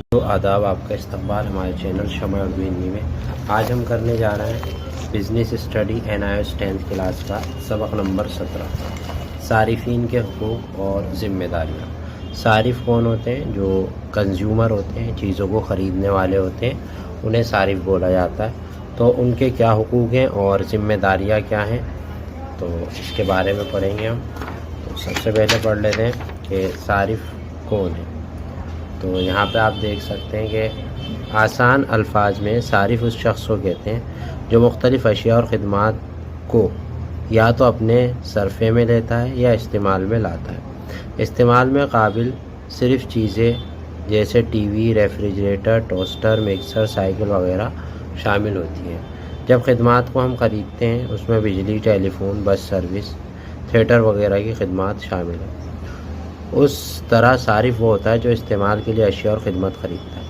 تو آداب، آپ کا استقبال ہمارے چینل شمع اردو ہندی میں۔ آج ہم کرنے جا رہے ہیں business study NIOS 10th class کا سبق نمبر 17، صارفین کے حقوق اور ذمہ داریاں۔ صارف کون ہوتے ہیں؟ جو کنزیومر ہوتے ہیں، چیزوں کو خریدنے والے ہوتے ہیں، انہیں صارف بولا جاتا ہے۔ تو ان کے کیا حقوق ہیں اور ذمہ داریاں کیا ہیں، تو اس کے بارے میں پڑھیں گے ہم۔ تو سب سے پہلے پڑھ لیتے ہیں کہ صارف کون ہے۔ تو یہاں پہ آپ دیکھ سکتے ہیں کہ آسان الفاظ میں صارف اس شخص کو کہتے ہیں جو مختلف اشیاء اور خدمات کو یا تو اپنے صرفے میں لیتا ہے یا استعمال میں لاتا ہے۔ استعمال میں قابل صرف چیزیں جیسے T V, refrigerator, toaster, mixer, cycle وغیرہ شامل ہوتی ہیں۔ جب خدمات کو ہم خریدتے ہیں اس میں بجلی، ٹیلی فون، بس سروس، تھیٹر وغیرہ کی خدمات شامل ہیں۔ اس طرح صارف وہ ہوتا ہے جو استعمال کے لیے اشیاء اور خدمت خریدتا ہے۔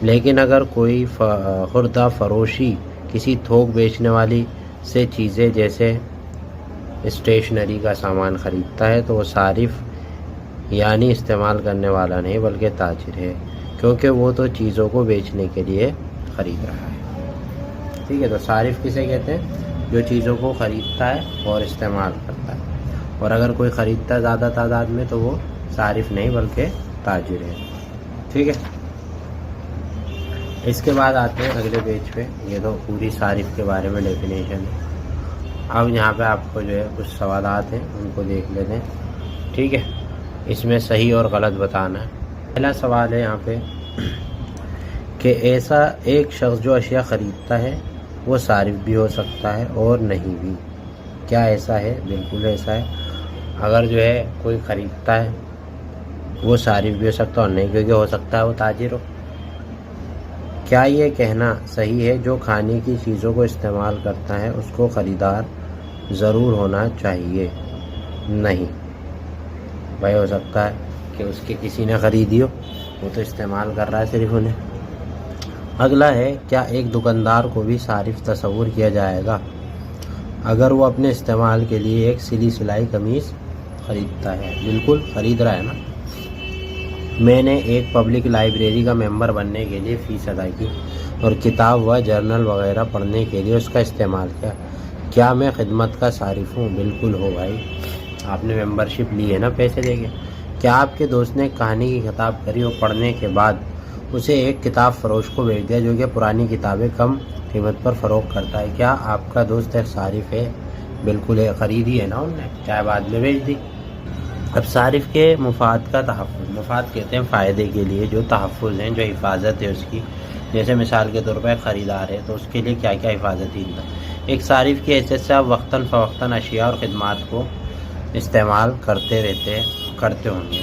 لیکن اگر کوئی خوردہ فروشی کسی تھوک بیچنے والی سے چیزیں جیسے اسٹیشنری کا سامان خریدتا ہے تو وہ صارف یعنی استعمال کرنے والا نہیں بلکہ تاجر ہے، کیونکہ وہ تو چیزوں کو بیچنے کے لیے خرید رہا ہے۔ ٹھیک ہے، تو صارف کسے کہتے ہیں؟ جو چیزوں کو خریدتا ہے اور استعمال کرتا ہے، اور اگر کوئی خریدتا ہے زیادہ تعداد میں تو وہ صارف نہیں بلکہ تاجر ہے۔ ٹھیک ہے، اس کے بعد آتے ہیں اگلے پیج پہ۔ یہ تو پوری صارف کے بارے میں ڈیفینیشن ہے۔ اب یہاں پہ آپ کو جو ہے کچھ سوالات ہیں، ان کو دیکھ لیتے ہیں۔ ٹھیک ہے، اس میں صحیح اور غلط بتانا ہے۔ پہلا سوال ہے یہاں پہ کہ ایسا ایک شخص جو اشیاء خریدتا ہے وہ صارف بھی ہو سکتا ہے اور نہیں بھی۔ کیا ایسا ہے؟ بالکل ایسا ہے۔ اگر جو ہے کوئی خریدتا ہے وہ صارف بھی ہو سکتا ہے اور نہیں، کیونکہ ہو سکتا ہے وہ تاجر ہو۔ کیا یہ کہنا صحیح ہے جو کھانے کی چیزوں کو استعمال کرتا ہے اس کو خریدار ضرور ہونا چاہیے؟ نہیں بھائی، ہو سکتا ہے کہ اس کے کسی نے خریدی ہو، وہ تو استعمال کر رہا ہے صرف انہیں۔ اگلا ہے، کیا ایک دکاندار کو بھی صارف تصور کیا جائے گا اگر وہ اپنے استعمال کے لیے ایک سلی سلائی قمیص خریدتا ہے؟ بالکل خرید رہا ہے نا۔ میں نے ایک پبلک لائبریری کا ممبر بننے کے لیے فیس ادا کی اور کتاب و جرنل وغیرہ پڑھنے کے لیے اس کا استعمال کیا۔ کیا میں خدمت کا صارف ہوں؟ بالکل ہو بھائی، آپ نے ممبرشپ لی ہے نا پیسے دے کے۔ کیا آپ کے دوست نے کہانی کی کتاب خری اور پڑھنے کے بعد اسے ایک کتاب فروش کو بھیج دیا جو کہ پرانی کتابیں کم قیمت پر فروخت کرتا ہے؟ کیا آپ کا دوست ایک صارف ہے؟ بالکل ہے، خریدی ہے نا انہوں نے، چاہے بعد میں بھیج دی۔ اب صارف کے مفاد کا تحفظ، مفاد کہتے ہیں فائدے کے لیے جو تحفظ ہیں، جو حفاظت ہے اس کی۔ جیسے مثال کے طور پر ایک خریدار ہے تو اس کے لیے کیا کیا حفاظتی ایک صارف کی حیثیت سے آپ وقتاً فوقتاً اشیاء اور خدمات کو استعمال کرتے ہوں گے،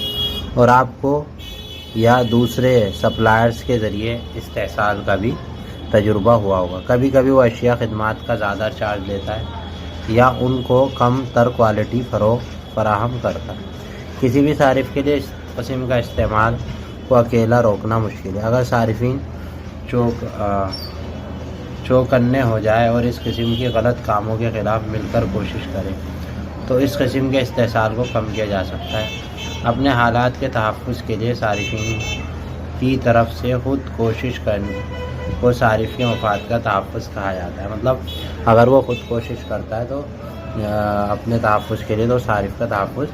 اور آپ کو یا دوسرے سپلائرز کے ذریعے استحصال کا بھی تجربہ ہوا ہوگا۔ کبھی کبھی وہ اشیاء خدمات کا زیادہ چارج لیتا ہے یا ان کو کم تر کوالٹی فراہم کرتا ہے۔ کسی بھی صارف کے لیے اس قسم کا استعمال کو اکیلا روکنا مشکل ہے۔ اگر صارفین چوکنے ہو جائے اور اس قسم کے غلط کاموں کے خلاف مل کر کوشش کریں تو اس قسم کے استحصال کو کم کیا جا سکتا ہے۔ اپنے حالات کے تحفظ کے لیے صارفین کی طرف سے خود کوشش کرنے کو صارف کے مفاد کا تحفظ کہا جاتا ہے۔ مطلب اگر وہ خود کوشش کرتا ہے تو اپنے تحفظ کے لیے تو صارف کا تحفظ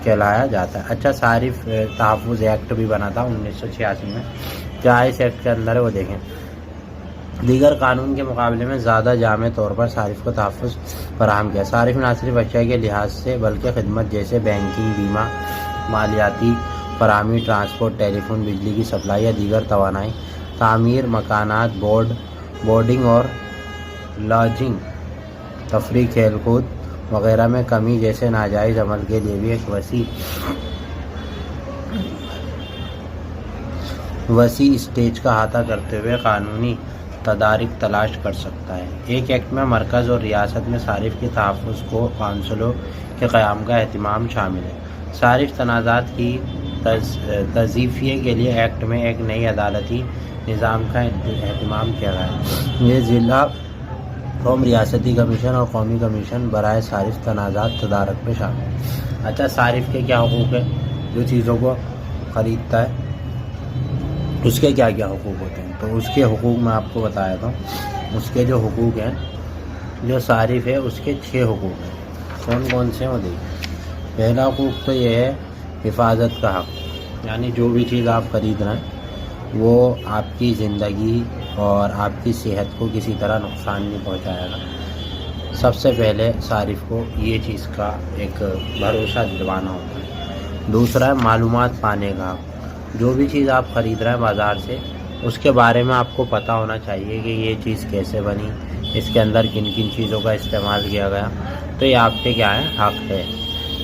کہلایا جاتا ہے۔ اچھا، صارف تحفظ ایکٹ بھی بنا تھا 1986 میں۔ کیا اس ایکٹ کے اندر ہے وہ دیکھیں۔ دیگر قانون کے مقابلے میں زیادہ جامع طور پر صارف کو تحفظ فراہم کیا۔ صارف نہ صرف اشیاء کے لحاظ سے بلکہ خدمت جیسے بینکنگ، بیمہ، مالیاتی فراہمی، ٹرانسپورٹ، ٹیلی فون، بجلی کی سپلائی یا دیگر توانائی، تعمیر، مکانات، بورڈنگ اور لاڈجنگ، تفریح، کھیل کود وغیرہ میں کمی جیسے ناجائز عمل کے لیے بھی ایک وسیع اسٹیج کا احاطہ کرتے ہوئے قانونی تدارک تلاش کر سکتا ہے۔ ایک ایکٹ میں مرکز اور ریاست میں صارف کے تحفظ کو کونسلوں کے قیام کا اہتمام شامل ہے۔ صارف تنازعات کی تجزیے کے لیے ایکٹ میں ایک نئی عدالتی نظام کا اہتمام کیا گیا ہے۔ یہ ضلع قوم، ریاستی کمیشن اور قومی کمیشن برائے صارف تنازعات تدارک میں شامل ہے۔ اچھا، صارف کے کیا حقوق ہیں؟ جو چیزوں کو خریدتا ہے اس کے کیا کیا حقوق ہوتے ہیں. تو اس کے حقوق میں آپ کو بتایا تھا. اس کے جو حقوق ہیں، جو صارف ہے اس کے 6 حقوق ہیں. کون کون سے ہیں وہ دیکھیں. پہلا حقوق تو یہ ہے حفاظت کا حق، یعنی جو بھی چیز آپ خرید رہے ہیں وہ آپ کی زندگی اور آپ کی صحت کو کسی طرح نقصان نہیں پہنچائے گا. سب سے پہلے صارف کو یہ چیز کا ایک بھروسہ دلوانا ہوتا ہے. دوسرا ہے معلومات پانے کا حق. جو بھی چیز آپ خرید رہے ہیں بازار سے، اس کے بارے میں آپ کو پتہ ہونا چاہیے کہ یہ چیز کیسے بنی، اس کے اندر کن کن چیزوں کا استعمال کیا گیا. تو یہ آپ کے کیا ہے، حق ہے.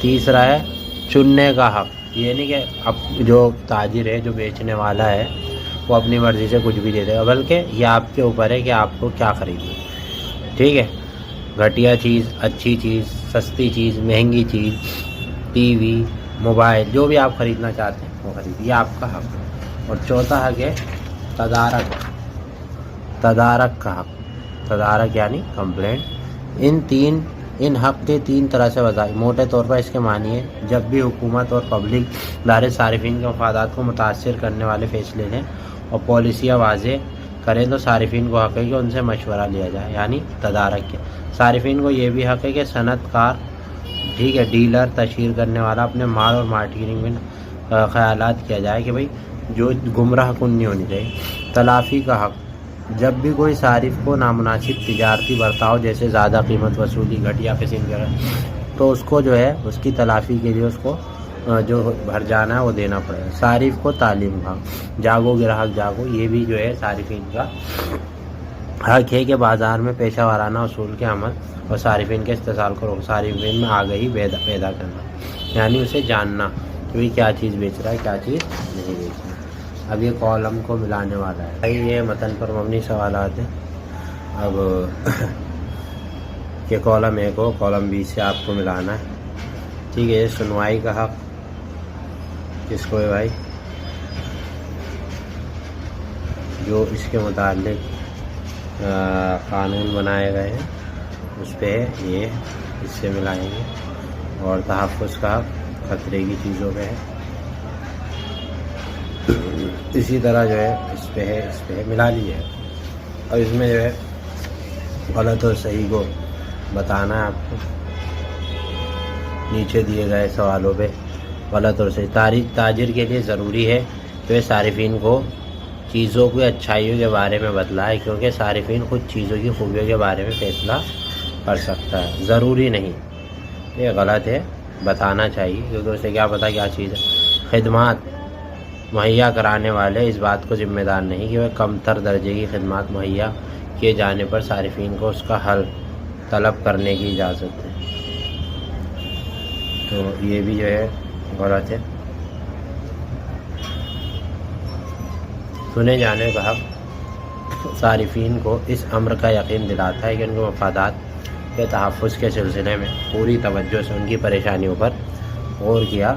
تیسرا ہے چننے کا حق. یہ نہیں کہ اب جو تاجر ہے، جو بیچنے والا ہے، وہ اپنی مرضی سے کچھ بھی دے دے گا، بلکہ یہ آپ کے اوپر ہے کہ آپ کو کیا خریدنا. ٹھیک ہے، گھٹیا چیز، اچھی چیز، سستی چیز، مہنگی چیز، ٹی وی، موبائل، جو بھی آپ خریدنا چاہتے ہیں وہ خریدیے، یہ آپ کا حق ہے. اور چوتھا حق ہے تدارک کا حق. تدارک یعنی کمپلینٹ. ان حق کے 3 طرح سے وضاحت. موٹے طور پر اس کے معنی ہے جب بھی حکومت اور پبلک ادارے صارفین کے مفادات کو متاثر کرنے والے فیصلے لیں اور پالیسیاں واضح کریں تو صارفین کو حق ہے کہ ان سے مشورہ لیا جائے، یعنی تدارک کے. صارفین کو یہ بھی حق ہے کہ صنعت کار، ٹھیک ہے، ڈیلر، تشہیر کرنے والا اپنے مال اور مارکیٹنگ میں خیالات کیا جائے کہ بھائی جو گمراہ کن نہیں ہونی چاہیے. تلافی کا حق. جب بھی کوئی صارف کو نامناسب تجارتی برتاؤ جیسے زیادہ قیمت وصولی، گھٹیا قسم کا، تو اس کو جو ہے اس کی تلافی کے لیے اس کو جو بھر جانا ہے وہ دینا پڑے گا. صارف کو تعلیم کا. جاگو گراہک جاگو، یہ بھی جو ہے صارفین کا حق ہے کہ بازار میں پیشہ ورانہ اصول کے عمل اور صارفین کے استحصال کو صارفین میں آگہی پیدا کرنا، یعنی اسے جاننا کہ بھئی کیا چیز بیچ رہا ہے، کیا چیز نہیں بیچ رہا. اب یہ کالم کو ملانے والا ہے. یہ متن پر مبنی سوالات ہیں. اب کہ کالم 1 کو کالم 20 سے آپ کو ملانا ہے. ٹھیک ہے. سنوائی کا حق کس کو ہے بھائی؟ جو اس کے متعلق قانون بنائے گئے ہیں اس پہ یہ اس سے ملائیں گے. اور تحفظ کا حق خطرے کی چیزوں پہ ہے. اسی طرح جو ہے اس پہ ملا لیجیے. اور اس میں جو ہے غلط اور صحیح کو بتانا ہے آپ کو. نیچے دیے گئے سوالوں پہ غلط اور صحیح. تاجر کے لیے ضروری ہے کہ صارفین کو چیزوں کی اچھائیوں کے بارے میں بتلائے، کیونکہ صارفین خود چیزوں کی خوبیوں کے بارے میں فیصلہ کر سکتا ہے. ضروری نہیں، یہ غلط ہے. بتانا چاہیے کیونکہ اسے کیا پتہ کیا چیز ہے. خدمات مہیا کرانے والے اس بات کو ذمہ دار نہیں کہ وہ کم تر درجے کی خدمات مہیا کیے جانے پر صارفین کو اس کا حل طلب کرنے کی اجازت ہے. تو یہ بھی جو ہے غلط ہے. سنے جانے کا حق صارفین کو اس امر کا یقین دلاتا ہے کہ ان کے مفادات کے تحفظ کے سلسلے میں پوری توجہ سے ان کی پریشانیوں پر غور کیا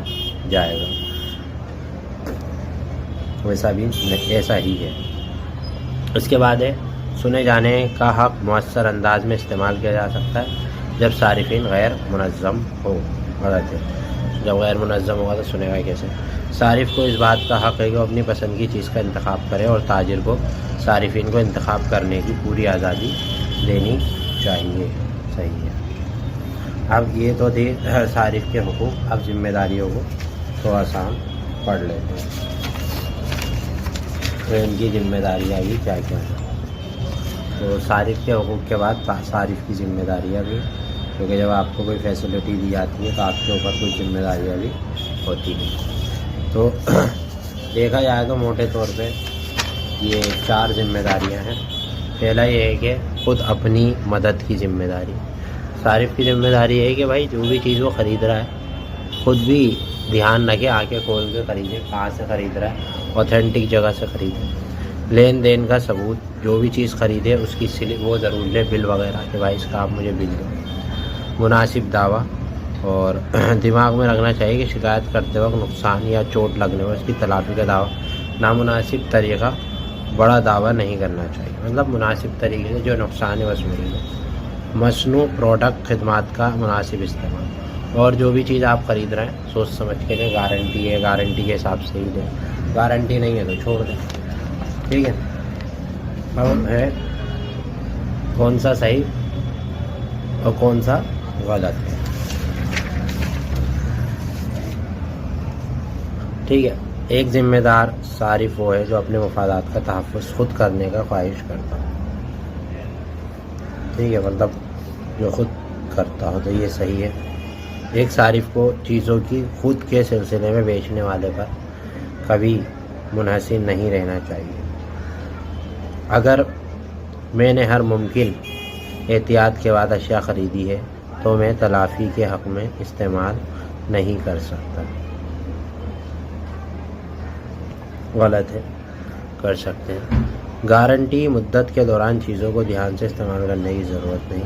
جائے گا. ویسا بھی ایسا ہی ہے. اس کے بعد ہے سنے جانے کا حق مؤثر انداز میں استعمال کیا جا سکتا ہے جب صارفین غیر منظم ہو. غلط ہے. جب غیر منظم ہوگا تو سنے گا کیسے؟ صارف کو اس بات کا حق ہے کہ وہ اپنی پسند کی چیز کا انتخاب کرے اور تاجر کو صارفین کو انتخاب کرنے کی پوری آزادی دینی چاہیے. صحیح ہے. اب یہ تو تھی صارف کے حقوق. اب ذمہ داریوں کو تھوڑا سا ہم پڑھ لیتے ہیں. تو ان کی ذمہ داریاں بھی کیا کیا ہیں. تو صارف کے حقوق کے بعد صارف کی ذمہ داریاں بھی، کیونکہ جب آپ کو کوئی فیسلٹی دی جاتی ہے تو آپ کے اوپر کچھ ذمہ داریاں بھی ہوتی ہیں. تو دیکھا جائے تو موٹے طور پہ یہ 4 ذمہ داریاں ہیں. پہلا یہ ہے کہ خود اپنی مدد کی ذمہ داری. صارف کی ذمہ داری ہے کہ بھائی جو بھی چیز وہ خرید رہا ہے خود بھی دھیان رکھے، آنکھیں کھول کے خریدے، کہاں سے خرید رہا ہے، اوتھینٹک جگہ سے خریدے. لین دین کا ثبوت، جو بھی چیز خریدے اس کی وہ ضرور لے، بل وغیرہ کہ بھائی اس کا آپ مجھے بل دو. مناسب دعویٰ، اور دماغ میں رکھنا چاہیے کہ شکایت کرتے وقت نقصان یا چوٹ لگنے پر اس کی تلافی کا دعویٰ. نامناسب طریقہ، بڑا دعویٰ نہیں کرنا چاہیے، مطلب مناسب طریقے سے جو نقصان وصولی ہے. مصنوع پروڈکٹ خدمات کا مناسب استعمال، اور جو بھی چیز آپ خرید رہے ہیں سوچ سمجھ کے لیں. گارنٹی ہے، گارنٹی کے حساب سے ہی لیں. گارنٹی نہیں ہے تو چھوڑ دیں. ٹھیک ہے. اب ہے کون سا صحیح اور کون سا غلط ہے. ٹھیک ہے. ایک ذمہ دار صارف وہ ہے جو اپنے مفادات کا تحفظ خود کرنے کا خواہش کرتا ہو. ٹھیک ہے, مطلب جو خود کرتا ہو, تو یہ صحیح ہے. ایک صارف کو چیزوں کی خود کے سلسلے میں بیچنے والے پر کبھی منحصر نہیں رہنا چاہیے. اگر میں نے ہر ممکن احتیاط کے بعد اشیاء خریدی ہے تو میں تلافی کے حق میں استعمال نہیں کر سکتا. غلط ہے, کر سکتے ہیں. گارنٹی مدت کے دوران چیزوں کو دھیان سے استعمال کرنے کی ضرورت نہیں.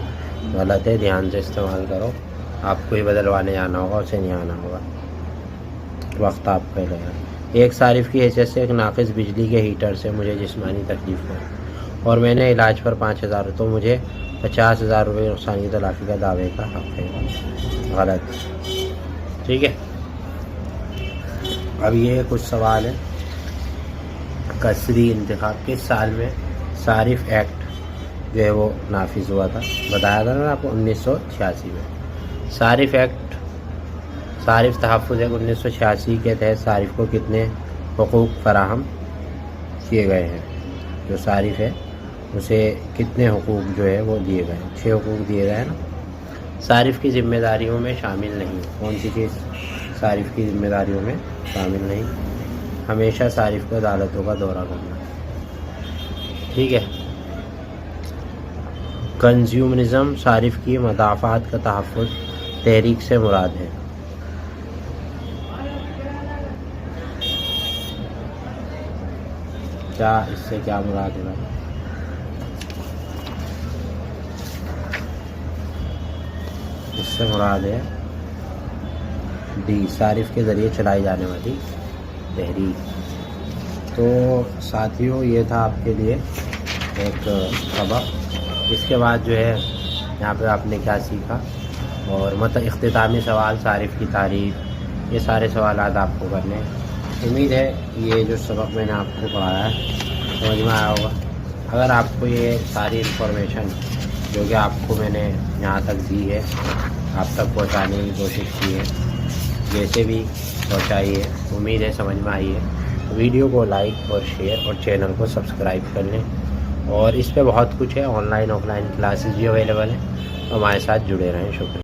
غلط ہے, دھیان سے استعمال کرو. آپ کو ہی بدلوانے جانا ہوگا, اسے نہیں آنا ہوگا, وقت آپ کا لگے گا. ایک صارف کی حیثیت سے ایک ناقص بجلی کے ہیٹر سے مجھے جسمانی تکلیف ہوئی اور میں نے علاج پر 5,000 تو مجھے 50,000 روپے نقصان کی تلافی کا دعوے کا حق ہے. غلط. ٹھیک ہے. اب یہ کچھ سوال ہے. قصری انتخاب کس سال میں صارف ایکٹ جو ہے وہ نافذ ہوا تھا؟ بتایا تھا نا آپ کو 1986 میں. صارف ایکٹ, صارف تحفظ ایکٹ 1986 کے تحت صارف کو کتنے حقوق فراہم کیے گئے ہیں؟ جو صارف ہے اسے کتنے حقوق جو ہے وہ دیے گئے ہیں؟ 6 حقوق دیے گئے ہیں نا. صارف کی ذمہ داریوں میں شامل نہیں. کون سی چیز صارف کی ذمہ داریوں میں شامل نہیں؟ ہمیشہ صارف کو عدالتوں کا دورہ کرنا. ٹھیک ہے. کنزیومرزم صارف کی مدافعات کا تحفظ تحریک سے مراد ہے. کیا اس سے کیا مراد ہے بھائی؟ اس سے مراد ہے ڈی, صارف کے ذریعے چلائی جانے والی تحریک. تو ساتھیوں یہ تھا آپ کے لیے ایک سبق. اس کے بعد جو ہے یہاں پہ آپ نے کیا سیکھا, اور اختتامی سوال, صارف کی تعریف, یہ سارے سوالات آپ کو کرنے ہیں. امید ہے یہ جو سبق میں نے آپ کو پڑھایا ہے سمجھ میں آیا ہوگا. اگر آپ کو یہ ساری انفارمیشن جو کہ آپ کو میں نے یہاں تک دی ہے آپ تک پہنچانے کی کوشش کی ہے, جیسے بھی پہنچائی ہے, امید ہے سمجھ میں آئی ہے. ویڈیو کو لائک اور شیئر اور چینل کو سبسکرائب کر لیں. اور اس پہ بہت کچھ ہے, on line of line classes بھی اویلیبل ہیں, ہمارے ساتھ جڑے رہیں. شکریہ.